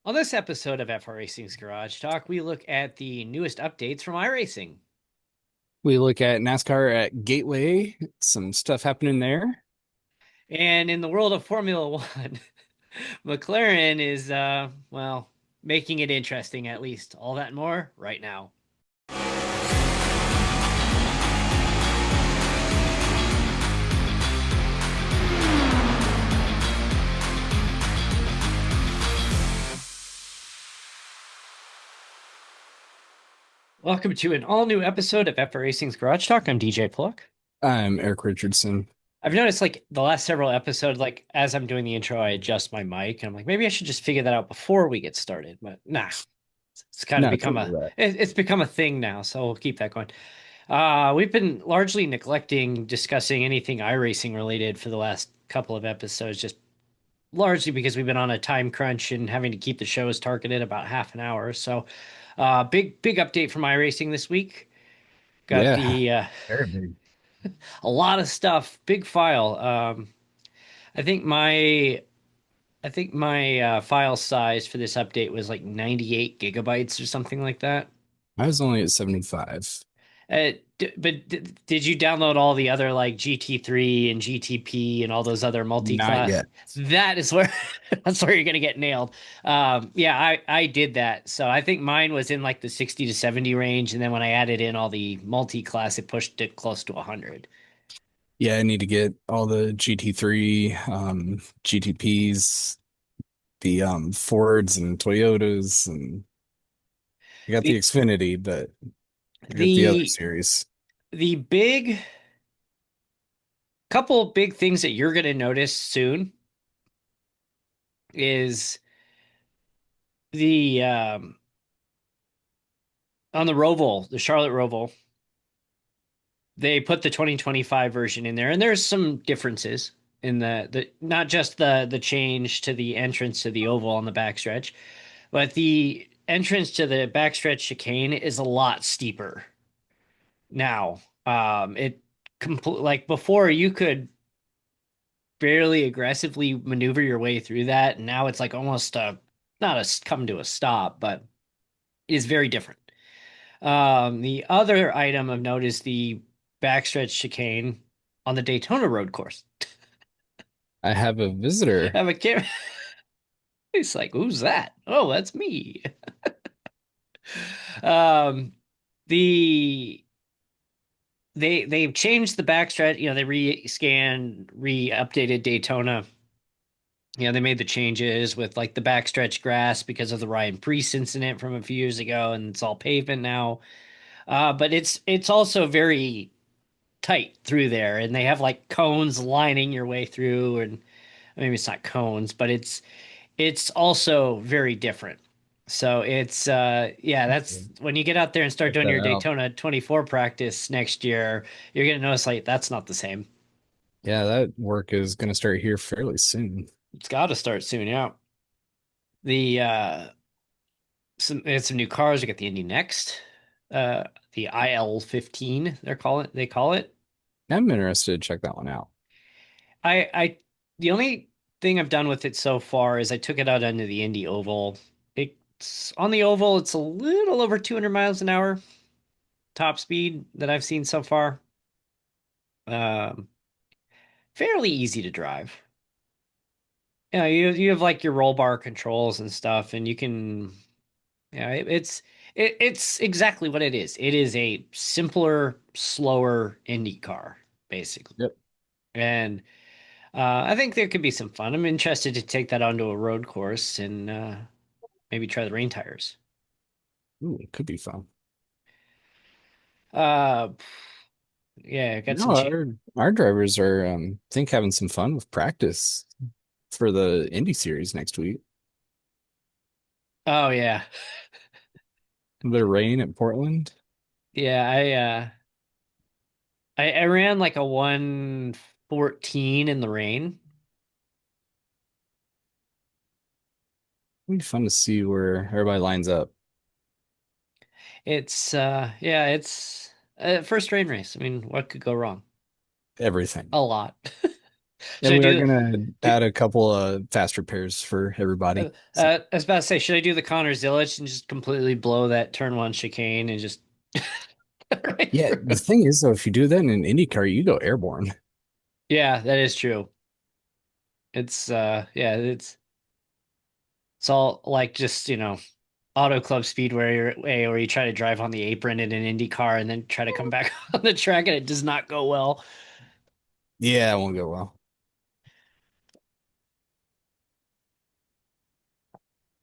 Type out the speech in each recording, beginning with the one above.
On this episode of iRacing's Garage Talk, we look at the newest updates from iRacing. We look at NASCAR at Gateway, some stuff happening there. And in the world of Formula One, McLaren is, well, making it interesting at least. All that and more right now. Welcome to an all new episode of iRacing's Garage Talk. I'm DJ Pluck. I'm Eric Richardson. I've noticed like the last several episodes, like as I'm doing the intro, I adjust my mic and I'm like, maybe I should just figure that out before we get started. But nah, it's kind of No, become don't do a that. it's become a thing now, so we'll keep that going. We've been largely neglecting discussing anything iRacing related for the last couple of episodes, just largely because we've been on a time crunch and having to keep the shows targeted about half an hour. So, big update from iRacing this week. Got Yeah, the very big. a lot of stuff, big file. I think my I think my file size for this update was like 98 gigabytes or something like that. I was only at 75. Did you download all the other like GT3 and GTP and all those other Not multi-class? yet. That is where that's where you're gonna get nailed. Yeah, I did that. So I think mine was in like the 60 to 70 range, and then when I added in all the multi-class, it pushed it close to 100. Yeah, I need to get all the GT3, GTPs, the Fords and Toyotas, and I got the The Xfinity, but I got the other the series. the big couple big things that you're gonna notice soon is the on the Roval, the Charlotte Roval. They put the 2025 version in there, and there's some differences in the not just the change to the entrance to the oval on the backstretch, but the entrance to the backstretch chicane is a lot steeper now. It complete like before you could barely aggressively maneuver your way through that, and now it's like almost a not a come to a stop, but it is very different. The other item of note is the backstretch chicane on the Daytona road course. I have a I visitor. have a kid. He's like, "Who's that?" Oh, that's me. Um, the they've changed the backstretch. They re-updated Daytona. They made the changes with like the backstretch grass because of the Ryan Preece incident from a few years ago, and it's all pavement now. But it's also very tight through there, and they have like cones lining your way through, and maybe it's not cones, but it's also very different. So it's yeah, that's when you get out there and start Check doing that your out. Daytona 24 practice next year, you're gonna notice like that's not the same. Yeah, that work is going to start here fairly soon. It's got to start soon. Yeah, the some new cars. We got the Indy Next, the IL-15. They call it. I'm interested to check that one out. I the only thing I've done with it so far is I took it out onto the Indy Oval. It's on the oval, it's a little over 200 miles an hour top speed that I've seen so far. Um, Fairly easy to drive. You have like your roll bar controls and stuff, and you can it's exactly what it is. It is a simpler, slower Indy car, basically. Yep. And I think there could be some fun. I'm interested to take that onto a road course and maybe try the rain tires. Ooh, it could be fun. Uh, yeah, got No, some. our drivers are think having some fun with practice for the Indy series next week. Oh yeah, A bit of rain at Portland. yeah. I ran like a 114 in the rain. It'll be fun to see where everybody lines up. It's yeah, it's first rain race. I mean, what could go wrong? Everything. A lot. And Should I we are do gonna do add a couple of fast repairs for everybody. So I was about to say, should I do the Connor Zilic and just completely blow that turn one chicane and just right yeah, through? the thing is though, if you do that in an IndyCar, you go airborne. Yeah, that is true. Yeah, it's all like just, Auto Club Speedway where you try to drive on the apron in an Indy car and then try to come back on the track and it does not go well. Yeah, it won't go well.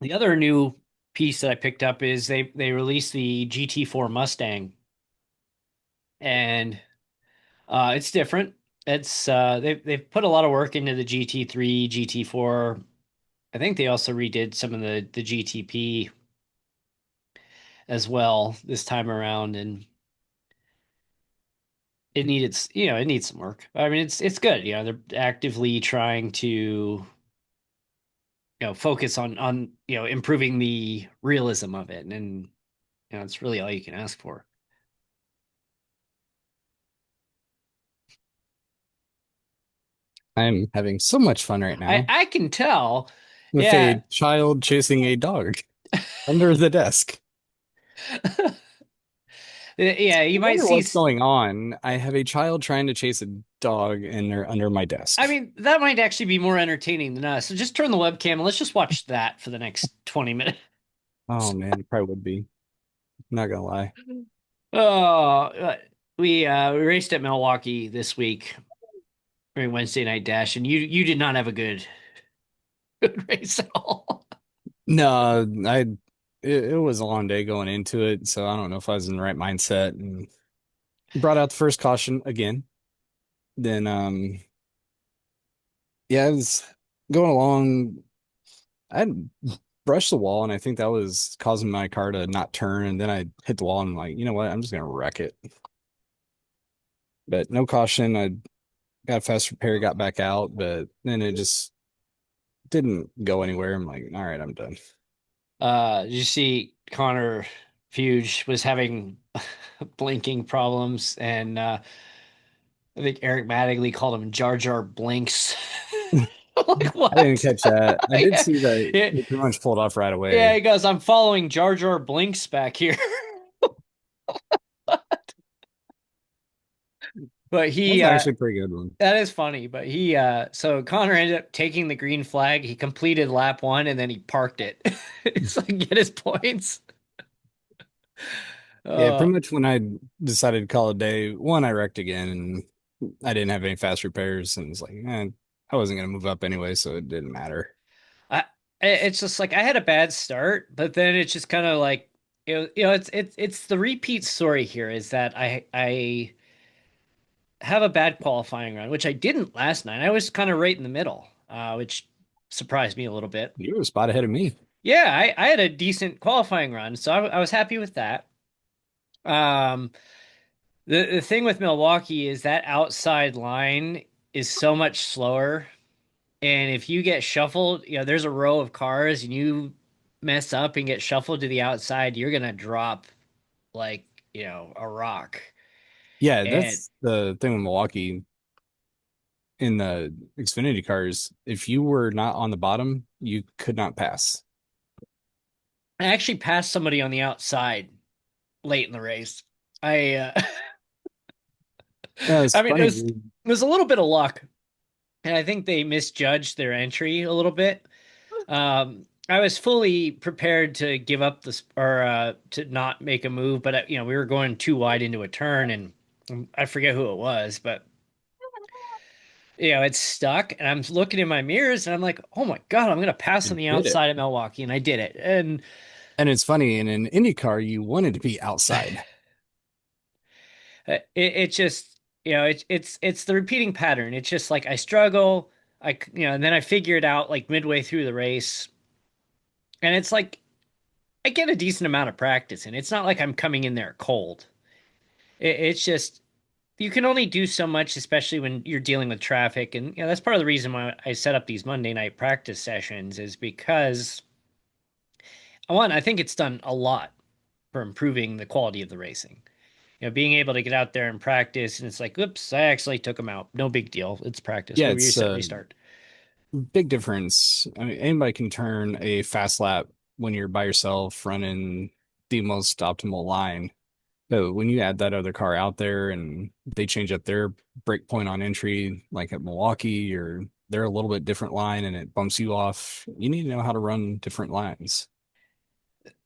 The other new piece that I picked up is they released the GT4 Mustang, and it's different. They've put a lot of work into the GT3, GT4. I think they also redid some of the GTP as well this time around, and it needs some work. I mean, it's good. They're actively trying to focus on improving the realism of it, and it's really all you can ask for. I'm having so much fun right I now I can tell. with a Yeah. child chasing a dog under the desk. Yeah, I you might wonder see. what's going on. I have a child trying to chase a dog and they're under my I desk. mean, that might actually be more entertaining than us. So just turn the webcam and let's just watch that for the next 20 minutes. Oh man, it probably would be. Not gonna lie. Oh, we raced at Milwaukee this week during Wednesday night dash, and you did not have a good race at all. No, it was a long day going into it, so I don't know if I was in the right mindset and brought out the first caution again. Then yeah, I was going along. I brushed the wall and I think that was causing my car to not turn and then I hit the wall and I'm like, you know what, I'm just gonna wreck it. But no caution. I got a fast repair, got back out, but then it just didn't go anywhere. I'm like, all right, I'm done. Did you see Connor Fuge was having blinking problems, and I think Eric Mattingly called him Jar Jar Blinks. Like I didn't what? catch that. I did Yeah, see that yeah, he pretty much pulled off right yeah. away. He goes, "I'm following Jar Jar Blinks back here." But That's actually a pretty good one. that is funny. But so Connor ended up taking the green flag. He completed lap one and then he parked it. It's like get his points. Yeah, Uh, pretty much when I decided to call it a day, one, I wrecked again and I didn't have any fast repairs and it's like, I wasn't gonna move up anyway, so it didn't matter. I it's just like I had a bad start, but then it's just kind of like it's the repeat story here is that I have a bad qualifying run, which I didn't last night. I was kind of right in the middle, which surprised me a little bit. You were a spot ahead of me. Yeah, I had a decent qualifying run, so I was happy with that. Um, the thing with Milwaukee is that outside line is so much slower. And if you get shuffled, there's a row of cars and you mess up and get shuffled to the outside, you're gonna drop like, a rock. Yeah, And that's the thing with Milwaukee in the Xfinity cars. If you were not on the bottom, you could not pass. I actually passed somebody on the outside late in the race. I Yeah, it's I mean funny. it was a little bit of luck. And I think they misjudged their entry a little bit. I was fully prepared to give up this or to not make a move, but we were going too wide into a turn, and I forget who it was, but it's stuck, and I'm looking in my mirrors, and I'm like, oh my God, I'm gonna pass on You the did it. outside at Milwaukee, and I did it, and And it's funny, in an IndyCar, you wanted to be outside. it just it's the repeating pattern. It's just like I struggle, and then I figure it out like midway through the race, and it's like I get a decent amount of practice, and it's not like I'm coming in there cold. It's just you can only do so much, especially when you're dealing with traffic. And that's part of the reason why I set up these Monday night practice sessions is because one, I think it's done a lot for improving the quality of the racing. being able to get out there and practice, and it's like, oops, I actually took them out. No big deal. It's practice. Yeah, We it's reset, a restart. big difference. I mean, anybody can turn a fast lap when you're by yourself running the most optimal line. But when you add that other car out there and they change up their break point on entry, like at Milwaukee, or they're a little bit different line and it bumps you off, you need to know how to run different lines.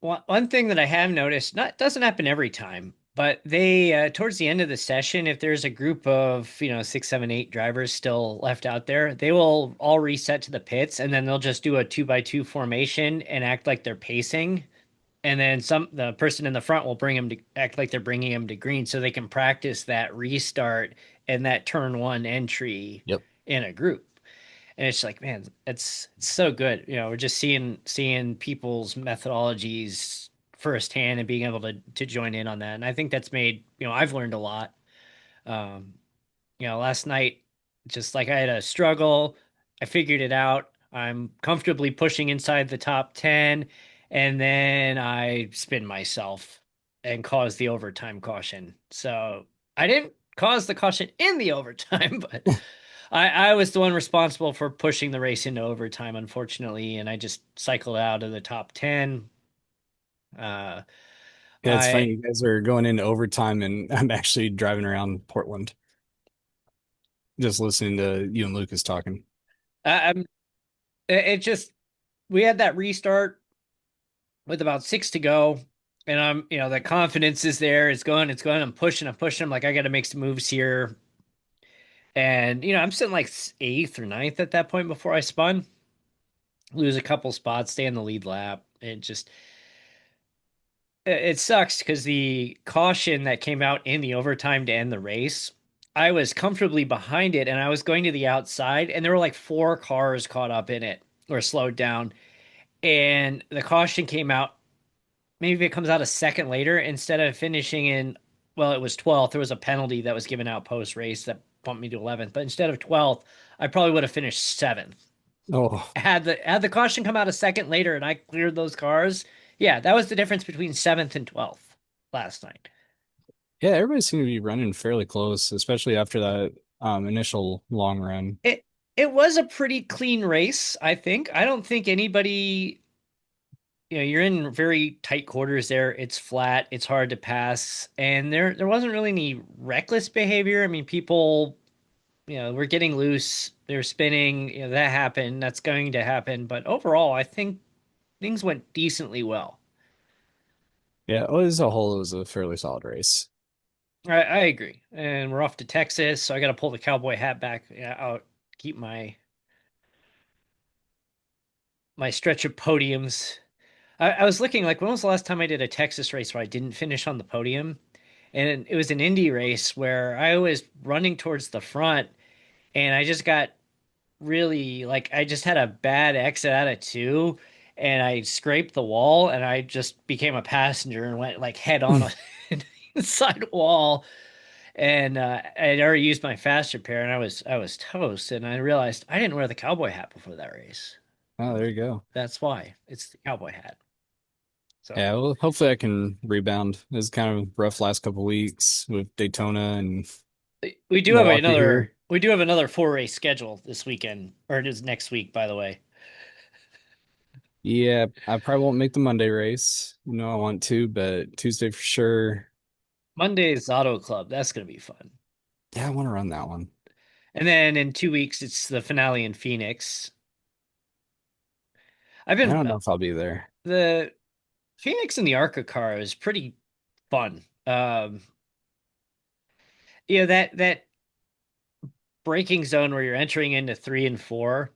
One thing that I have noticed, not doesn't happen every time, but they towards the end of the session, if there's a group of six, seven, eight drivers still left out there, they will all reset to the pits, and then they'll just do a two by two formation and act like they're pacing, and then the person in the front will bring them to act like they're bringing them to green, so they can practice that restart and that turn one entry Yep. in a group. And it's like, man, it's so good. We're just seeing people's methodologies firsthand and being able to join in on that. And I think that's made, I've learned a lot. Um, last night, just like I had a struggle, I figured it out. I'm comfortably pushing inside the top 10, and then I spin myself and cause the overtime caution. So I didn't cause the caution in the overtime, but I was the one responsible for pushing the race into overtime, unfortunately, and I just cycled out of the top 10. Uh, Yeah, it's funny. I, You guys are going into overtime, and I'm actually driving around Portland, just listening to you and Lucas talking. I'm, it just, we had that restart with about six to go. And the confidence is there. It's going. I'm pushing. I'm pushing. I'm like, I got to make some moves here. And, I'm sitting like eighth or ninth at that point before I spun. Lose a couple spots, stay in the lead lap. It sucks because the caution that came out in the overtime to end the race, I was comfortably behind it and I was going to the outside, and there were like four cars caught up in it or slowed down. And the caution came out, maybe it comes out a second later instead of finishing in, well, it was 12th. There was a penalty that was given out post race that bumped me to 11th, but instead of 12th, I probably would have finished seventh. Oh, Had the caution come out a second later and I cleared those cars, yeah, that was the difference between seventh and 12th last night. yeah, everybody seemed to be running fairly close, especially after that initial long run. It was a pretty clean race, I think. I don't think anybody, you're in very tight quarters there. It's flat, it's hard to pass, and there wasn't really any reckless behavior. I mean, people, were getting loose, they're spinning, that happened, that's going to happen, but overall, I think things went decently well. Yeah, well, as a whole, it was a fairly solid race. I agree. And we're off to Texas, so I got to pull the cowboy hat back out, keep my stretch of podiums. I was looking like, when was the last time I did a Texas race where I didn't finish on the podium? And it was an Indy race where I was running towards the front, and I just got really, like, I just had a bad exit out of two, and I scraped the wall, and I just became a passenger and went like head on a side wall. And I'd already used my fast repair, and I was toast. And I realized I didn't wear the cowboy hat before that race. Oh, there you go. That's why it's the cowboy hat. So Yeah, well, hopefully I can rebound. It was kind of rough last couple weeks with Daytona and we do have Milwaukee here. another four race schedule this weekend, or it is next week, by the way. Yeah, I probably won't make the Monday race. I want to, but Tuesday for sure. Monday's Auto Club. That's gonna be fun. Yeah, I want to run that one. And then in 2 weeks, it's the finale in Phoenix. I've I been don't know if I'll be there. the Phoenix in the ARCA car is pretty fun. That braking zone where you're entering into three and four.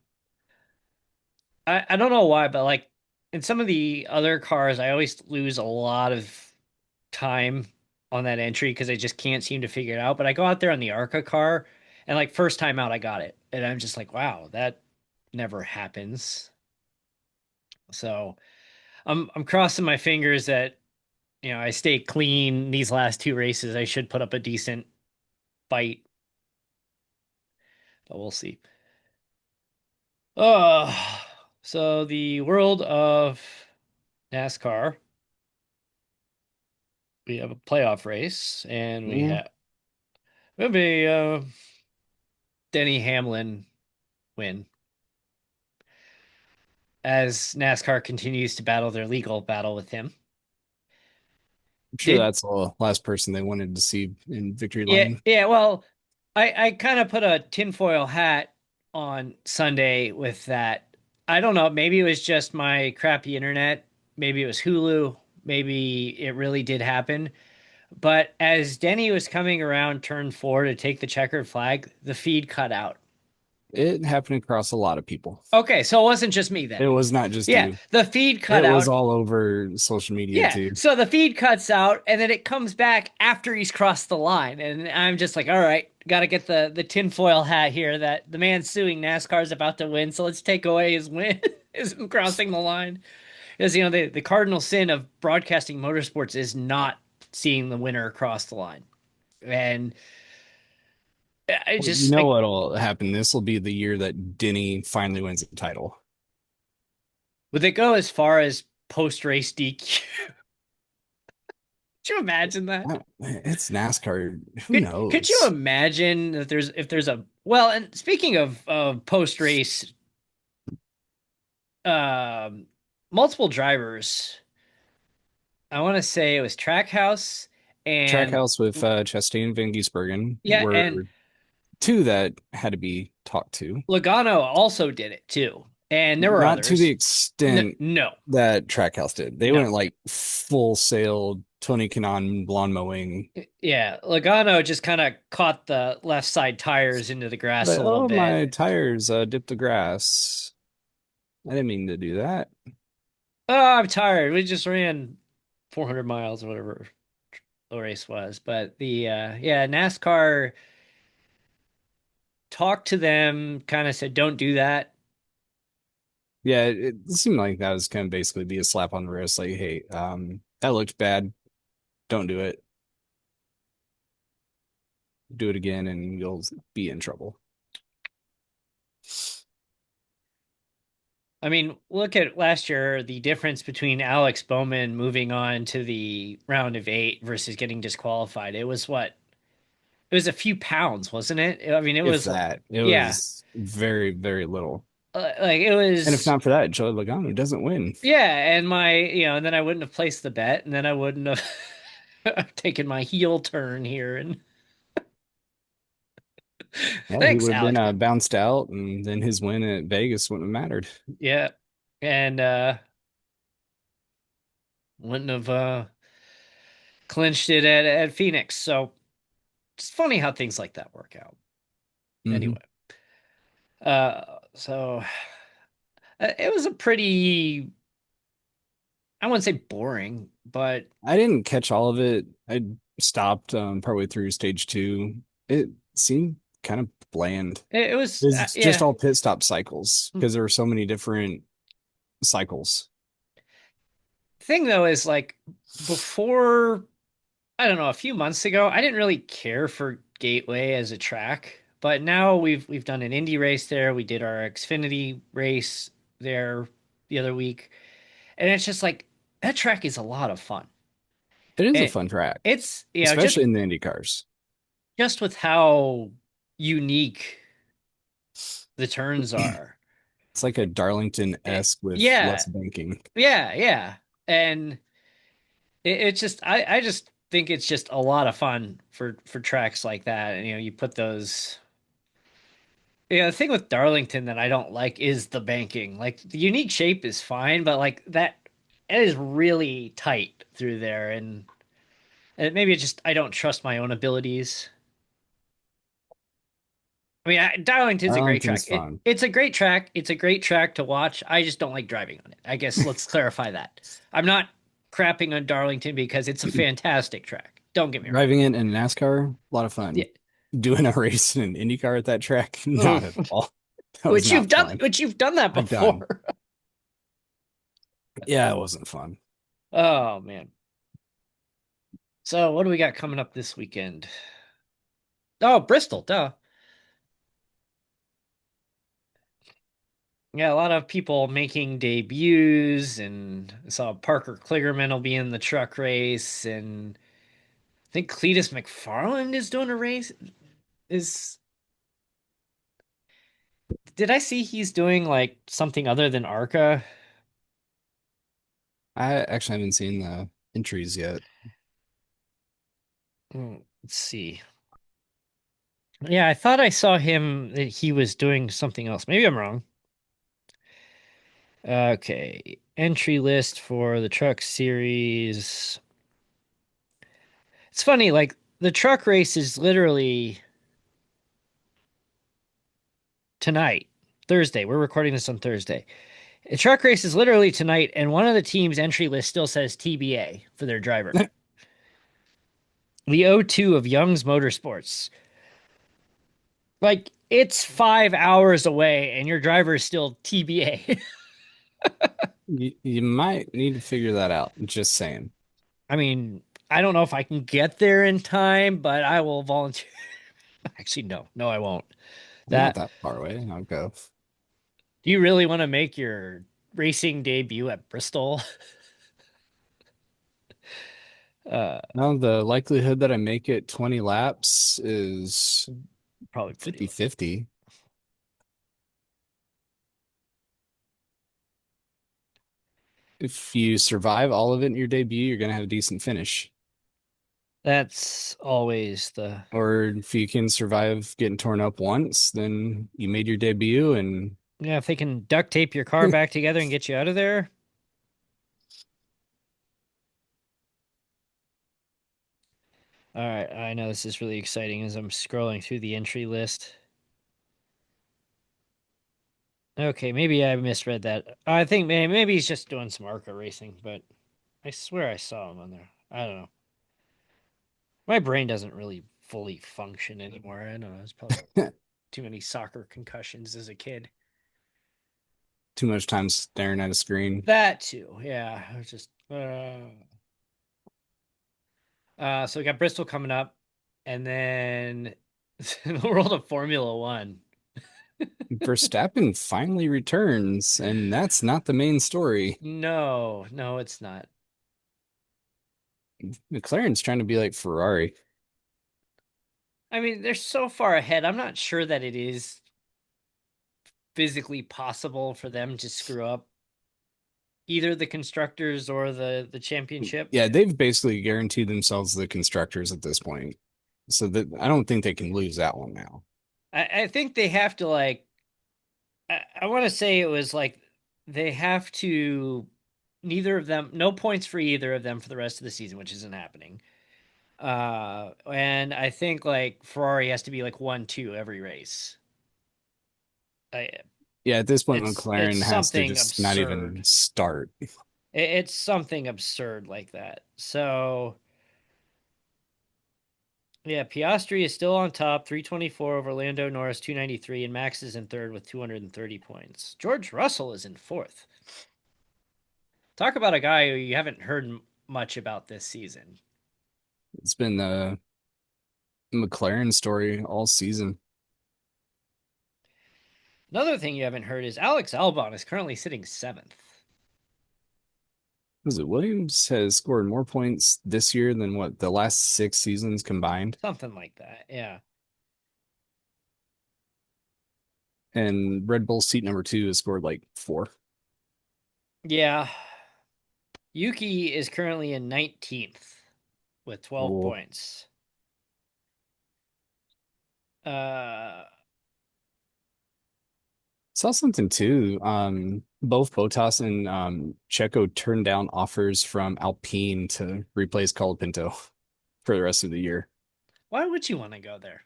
I don't know why, but like in some of the other cars, I always lose a lot of time on that entry because I just can't seem to figure it out. But I go out there on the ARCA car, and like first time out, I got it, and I'm just like, wow, that never happens. So I'm crossing my fingers that I stay clean these last two races. I should put up a decent fight, but we'll see. Oh, so the world of NASCAR. we have a playoff race, and we Yeah, have a Denny Hamlin win as NASCAR continues to battle their legal battle with him. I'm sure Did that's the last person they wanted to see in victory Yeah, lane. yeah. Well, I kind of put a tinfoil hat on Sunday with that. I don't know. Maybe it was just my crappy internet. Maybe it was Hulu. Maybe it really did happen. But as Denny was coming around turn four to take the checkered flag, the feed cut out. It happened across a lot of people. Okay, so it wasn't just me then. It was not just Yeah, you. the feed cut It was out. all over social media Yeah, too. so the feed cuts out and then it comes back after he's crossed the line. And I'm just like, all right, got to get the tinfoil hat here that the man suing NASCAR is about to win. So let's take away his win, his crossing the line. Because, the cardinal sin of broadcasting motorsports is not seeing the winner cross the line. And I Well, you just, know what'll happen? This will be the year that Denny finally wins the title. would they go as far as post race DQ? Could you imagine that? It's NASCAR. Who Could you knows? imagine that if there's a well, and speaking of post race, um, multiple drivers. I want to say it was Trackhouse and Trackhouse with Chastain and Van Gisbergen yeah, and were two that had to be talked to. Logano also did it too, and there were Not to the others. No, extent no, that Trackhouse did. They no. went like full sail Tony Kanaan lawn mowing. Yeah, Logano just kind of caught the left side tires into the grass But a little oh, my bit. tires dipped the grass. I didn't mean to do that. Oh, I'm tired. We just ran 400 miles or whatever the race was, but the yeah, NASCAR talked to them, kind of said, "Don't do that." Yeah, it seemed like that was kind of basically be a slap on the wrist, like, hey, that looked bad. Don't do it. Do it again, and you'll be in trouble. I mean, look at last year, the difference between Alex Bowman moving on to the round of eight versus getting disqualified. It was what? It was a few pounds, wasn't it? I mean, it If was, that, it yeah, was very, very little. like it And if was, not for that, Joey Logano doesn't win. yeah. And and then I wouldn't have placed the bet, and then I wouldn't have taken my heel turn here. And Yeah, he thanks, would have been Alex. bounced out, and then his win at Vegas wouldn't have mattered. Yeah, and wouldn't have clinched it at Phoenix. So it's funny how things like that work out. Hmm. Anyway, so it was a pretty, I wouldn't say boring, but I didn't catch all of it. I stopped partway through stage two. It seemed kind of bland. it was It's just yeah. all pit stop cycles because there were so many different cycles. Thing though is like before, I don't know, a few months ago, I didn't really care for Gateway as a track, but now we've done an Indy race there. We did our Xfinity race there the other week, and it's just like that track is a lot of fun. It is a And fun track, it's especially in the Indy cars. just with how unique the turns are. It's like a Darlington-esque with less Yeah, banking. yeah. And it's just I just think it's just a lot of fun for tracks like that. And you put those. Yeah, the thing with Darlington that I don't like is the banking. Like the unique shape is fine, but like that it is really tight through there, and maybe it's just I don't trust my own abilities. I mean, Darlington's a great track. Darlington's fun. It's a great track. It's a great track to watch. I just don't like driving on it. I guess let's clarify that. I'm not crapping on Darlington because it's a fantastic track. Don't get me wrong. Driving it in NASCAR, a lot of Yeah. fun. Doing a race in an IndyCar at that track, not at all. That was not fun. Which you've done that I've done. before. Yeah, it wasn't fun. Oh man. So what do we got coming up this weekend? Oh, Bristol, duh. Yeah, a lot of people making debuts, and I saw Parker Kligerman will be in the truck race, and I think Cletus McFarland is doing a race. Is did I see he's doing like something other than ARCA? I actually haven't seen the entries yet. Let's see. Yeah, I thought I saw him that he was doing something else. Maybe I'm wrong. Okay, entry list for the truck series. It's funny, like the truck race is literally tonight, Thursday. We're recording this on Thursday. The truck race is literally tonight, and one of the team's entry list still says TBA for their driver. The O2 of Young's Motorsports. Like it's 5 hours away, and your driver is still TBA. You might need to figure that out. Just saying. I mean, I don't know if I can get there in time, but I will volunteer. Actually, no, I won't. I'm not That that far away. I'll go. Do you really want to make your racing debut at Bristol? Uh, Now, the likelihood that I make it 20 laps is Probably pretty low. 50-50. If you survive all of it in your debut, you're going to have a decent finish. That's always the Or if you can survive getting torn up once, then you made your debut and yeah. If they can duct tape your car back together and get you out of there. All right, I know this is really exciting as I'm scrolling through the entry list. Okay, maybe I misread that. I think maybe he's just doing some ARCA racing, but I swear I saw him on there. I don't know. My brain doesn't really fully function anymore. I don't know. It's probably too many soccer concussions as a kid. too much time staring at a screen. That too, yeah. I was just so we got Bristol coming up, and then the world of Formula One. Verstappen finally returns, and that's not the main story. No, it's not. McLaren's trying to be like Ferrari. I mean, they're so far ahead. I'm not sure that it is physically possible for them to screw up either the constructors or the championship. Yeah, they've basically guaranteed themselves the constructors at this point. So that I don't think they can lose that one now. I think they have to like I want to say it was like they have to neither of them no points for either of them for the rest of the season, which isn't happening. And I think like Ferrari has to be like 1-2 every race. I, Yeah, at this point, it's McLaren has to something just not absurd. even start. It's something absurd like that. So yeah, Piastri is still on top, 324 over Lando Norris, 293, and Max is in third with 230 points. George Russell is in fourth. Talk about a guy who you haven't heard much about this season. It's been the McLaren story all season. Another thing you haven't heard is Alex Albon is currently sitting seventh. Was it Williams has scored more points this year than what the last 6 seasons combined? Something like that. Yeah. And Red Bull seat number two has scored like four. Yeah. Yuki is currently in 19th with 12 Cool. points. Uh, Saw something too. Both Bottas and Checo turned down offers from Alpine to replace Colapinto for the rest of the year. why would you want to go there?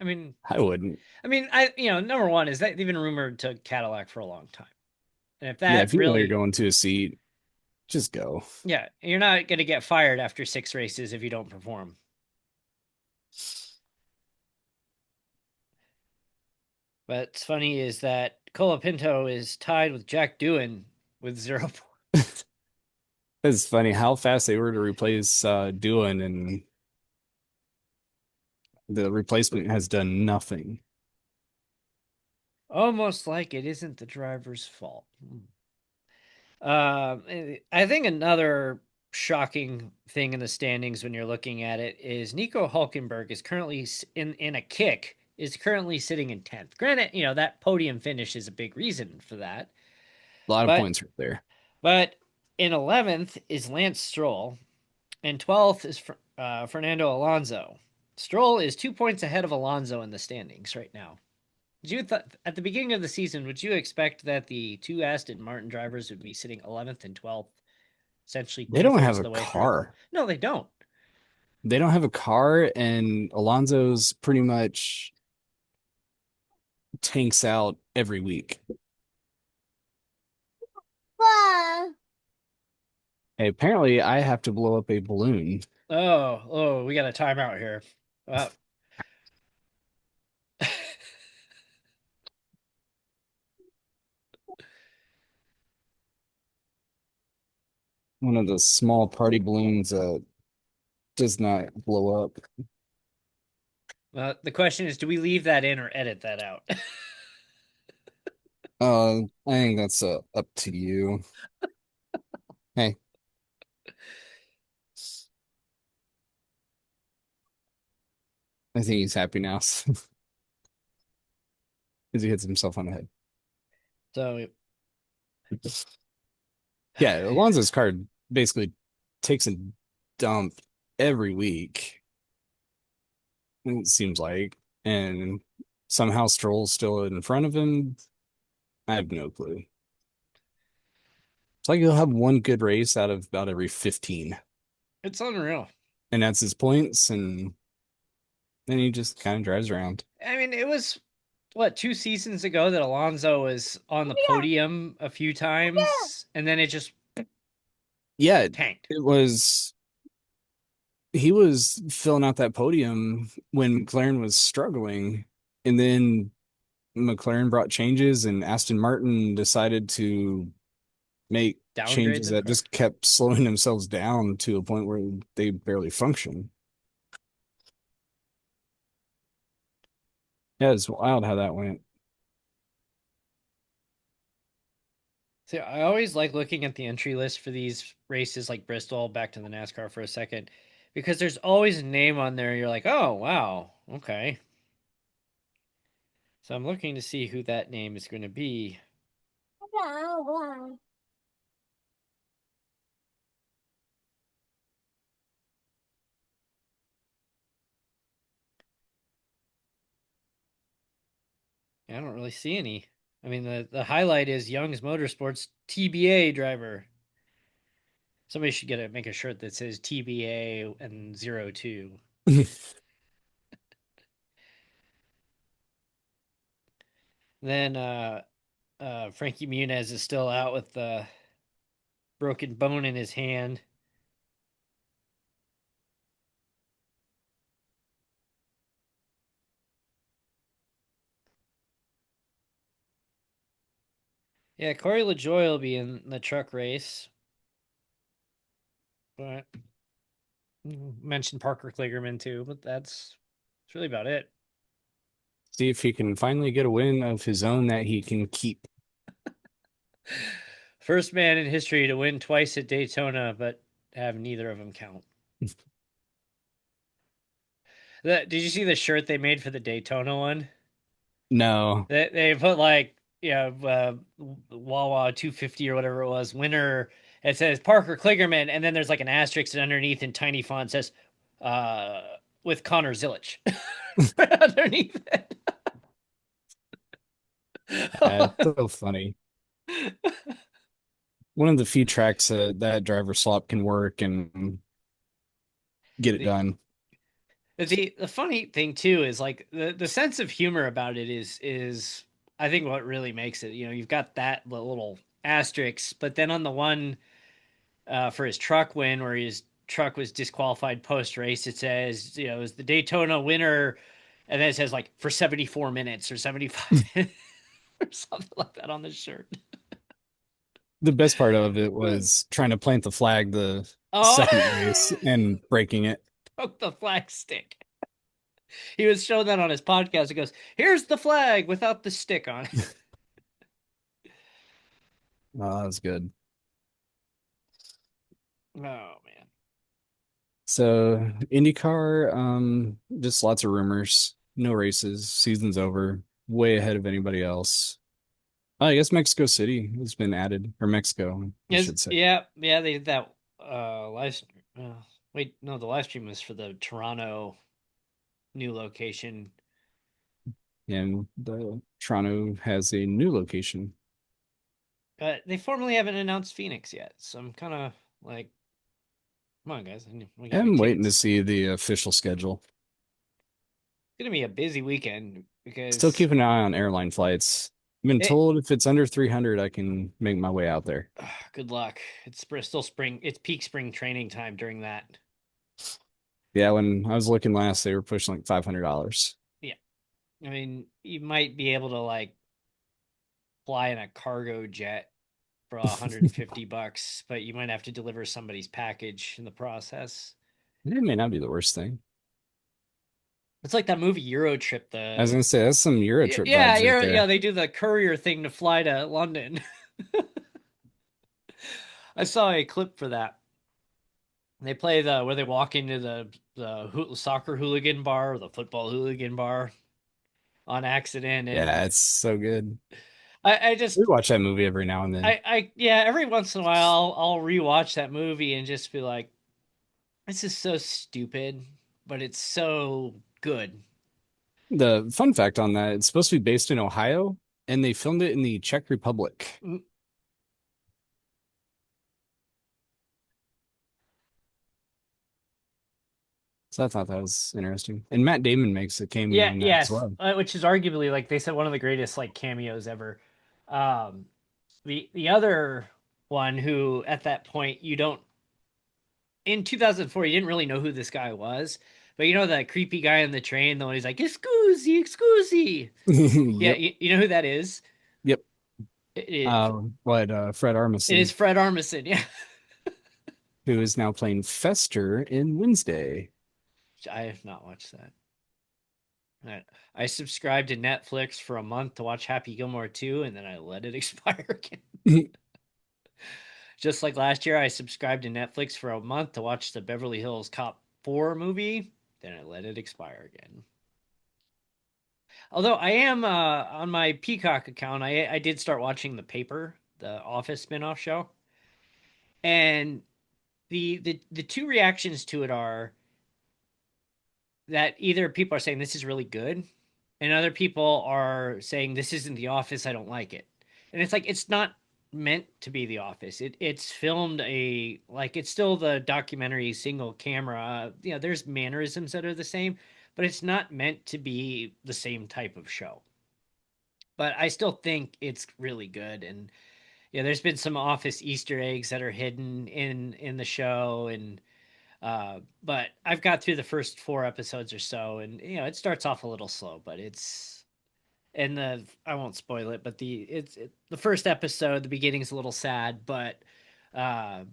I mean, I wouldn't. number one is that they've been rumored to Cadillac for a long time. And if Yeah, that if you know you're really, going to a seat, just go. yeah, you're not going to get fired after 6 races if you don't perform. But it's funny is that Colapinto is tied with Jack Doohan with 0 points. It's funny how fast they were to replace Doohan, and the replacement has done nothing. Almost like it isn't the driver's fault. I think another shocking thing in the standings when you're looking at it is Nico Hulkenberg is currently in a kick is currently sitting in 10th. Granted, that podium finish is a big reason for that. A lot of But points right there. but in 11th is Lance Stroll and 12th is Fernando Alonso. Stroll is 2 points ahead of Alonso in the standings right now. At the beginning of the season, would you expect that the two Aston Martin drivers would be sitting 11th and 12th, essentially They two don't thirds have of a the way through? car. No, they don't. They don't have a car, and Alonso's pretty much tanks out every week. Hey, apparently, I have to blow up a balloon. Oh, we got a timeout here. Uh, One of the small party balloons does not blow up. the question is, do we leave that in or edit that out? I think that's up to you. Hey, I think he's happy now because he hits himself on the head. So, Yeah, Alonso's card basically takes a dump every week, it seems like, and somehow Stroll's still in front of him. I have no clue. It's like he'll have one good race out of about every 15, it's unreal. and that's his points, and then he just kind of drives around. I mean, it was what 2 seasons ago that Alonso was on the podium a few times, and then it just Yeah, it, tanked. it was he was filling out that podium when McLaren was struggling, and then McLaren brought changes, and Aston Martin decided to make Downgrade changes the that car. just kept slowing themselves down to a point where they barely function. Yeah, it's wild how that went. See, I always like looking at the entry list for these races like Bristol, back to the NASCAR for a second, because there's always a name on there. You're like, oh, wow, okay. So I'm looking to see who that name is going to be. I don't really see any. I mean, the highlight is Young's Motorsports TBA driver. Somebody should make a shirt that says TBA and 02. Then Frankie Muniz is still out with the broken bone in his hand. Yeah, Corey LaJoy will be in the truck race. But mentioned Parker Kligerman too, but that's really about it. See if he can finally get a win of his own that he can keep. First man in history to win twice at Daytona, but have neither of them count. Did you see the shirt they made for the Daytona one? No. They put like Wawa 250 or whatever it was winner. It says Parker Kligerman, and then there's like an asterisk underneath in tiny font says uh, with Connor Zilich underneath it. It's so funny. One of the few tracks that driver swap can work and get it the done. the funny thing too is like the sense of humor about it is I think what really makes it. You've got that little asterisk, but then on the one for his truck win where his truck was disqualified post race, it says it was the Daytona winner, and then it says like for 74 minutes or 75 minutes or something like that on the shirt. The best part of it was trying to plant the flag the Oh, second race and breaking it. broke the flag stick. He was showing that on his podcast. He goes, "Here's the flag without the stick on it." Oh, that was good. Oh man. So IndyCar, just lots of rumors. No races. Season's over. Way ahead of anybody else. Oh, I guess Mexico City has been added, or Mexico, I Yes, should say. yeah, yeah, they did that live wait, no, the live stream was for the Toronto new location. And the Toronto has a new location. They formally haven't announced Phoenix yet, so I'm kind of like, come on, guys, we got I'm big waiting to tickets. see the official schedule. It's gonna be a busy weekend Still because keep an eye on airline flights. I've been it. told if it's under 300, I can make my way out there. Good luck. It's Bristol spring. It's peak spring training time during that. Yeah, when I was looking last, they were pushing like $500. Yeah, I mean, you might be able to like fly in a cargo jet for $150, but you might have to deliver somebody's package in the process. It may not be the worst thing. It's like that movie Euro Trip. I was The gonna say that's some Euro trip yeah, vibes right Euro, yeah, there. they do the courier thing to fly to London. I saw a clip for that. They play the where they walk into the soccer hooligan bar or the football hooligan bar on accident, and Yeah, it's so good. I We just watch that movie every now and then. yeah, every once in a while I'll rewatch that movie and just be like, this is so stupid, but it's so good. The fun fact on that, it's supposed to be based in Ohio, and they filmed it in the Czech Republic. Mm, So I thought that was interesting. And Matt Damon makes a cameo yeah, in that as yes, well. which is arguably like they said one of the greatest like cameos ever. Um, the other one who at that point you don't in 2004 you didn't really know who this guy was, but you know the creepy guy on the train, the one who's like "Excuse, excuse." Yeah, Yep. you know who that is? Yep. It, Fred it is Armisen, Fred Armisen. Yeah, who is now playing Fester in Wednesday. I have not watched that. I, I subscribed to Netflix for a month to watch Happy Gilmore 2, and then I let it expire again. Just like last year, I subscribed to Netflix for a month to watch the Beverly Hills Cop 4 movie, then I let it expire again. Although I am on my Peacock account, I did start watching The Paper, the Office spinoff show, and the two reactions to it are that either people are saying this is really good, and other people are saying this isn't The Office, I don't like it. And it's like it's not meant to be The Office. It's filmed a like it's still the documentary single camera. You know, there's mannerisms that are the same, but it's not meant to be the same type of show. But I still think it's really good, and yeah, there's been some Office Easter eggs that are hidden in the show, and but I've got through the first four episodes or so, and you know it starts off a little slow, but it's and the I won't spoil it, but the first episode, the beginning's a little sad, but uh,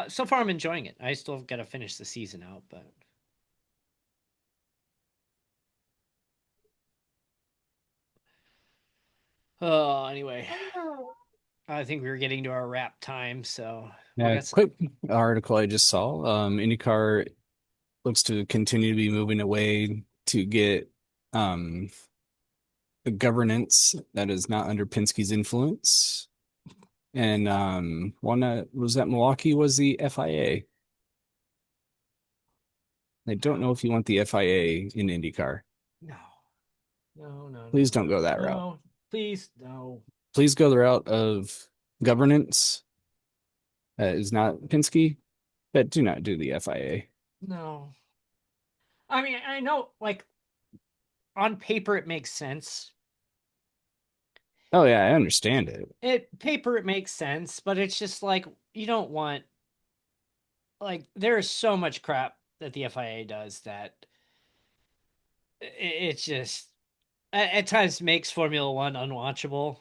so far I'm enjoying it. I still got to finish the season out, but anyway, I think we were getting to our wrap time, so we Yeah, got quick article I just saw. IndyCar looks to continue to be moving away to get um, a governance that is not under Penske's influence. And one that was at Milwaukee was the FIA. I don't know if you want the FIA in IndyCar. no, no, no, no, Please don't no, go that route. no, please, no, Please go the route of governance that is not Penske, but do not do the FIA. no. I mean, I know, like on paper it makes sense. Oh yeah, I understand it. It makes sense, but it's just like you don't want like there is so much crap that the FIA does that it's just at times makes Formula One unwatchable.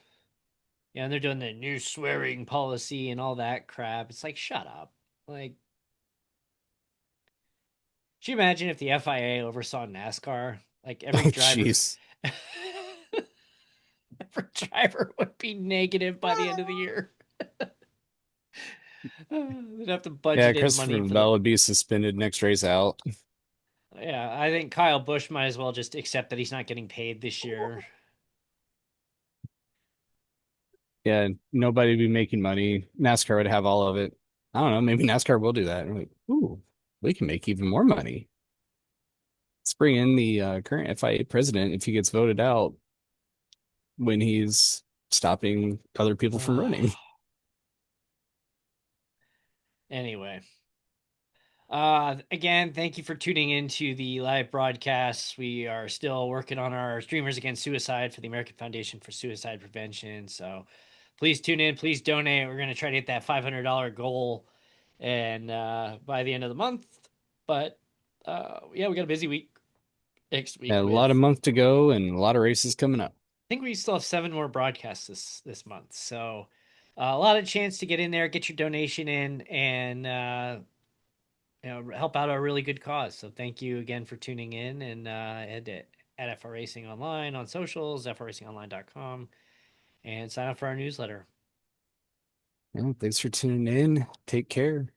Yeah, and they're doing the new swearing policy and all that crap. It's like shut up. Like, should you imagine if the FIA oversaw NASCAR? Like Oh jeez. every driver would be negative by the end of the year. They'd have to Yeah, budget in money Christopher for the. Bell would be suspended next race out. Yeah, I think Kyle Busch might as well just accept that he's not getting paid this year. Yeah, nobody would be making money. NASCAR would have all of it. I don't know. Maybe NASCAR will do that. Like, ooh, we can make even more money. Let's bring in the current FIA president if he gets voted out when he's stopping other people from running. Anyway, again, thank you for tuning into the live broadcasts. We are still working on our Streamers Against Suicide for the American Foundation for Suicide Prevention. So please tune in, please donate. We're going to try to hit that $500 goal and by the end of the month. But yeah, we got a busy week next Yeah, week a lot of with. month to go and a lot of races coming up. I think we still have 7 more broadcasts this month. So a lot of chance to get in there, get your donation in, and help out a really good cause. So thank you again for tuning in and at FR Racing Online on socials, frracingonline.com, and sign up for our newsletter. Yeah, thanks for tuning in. Take care.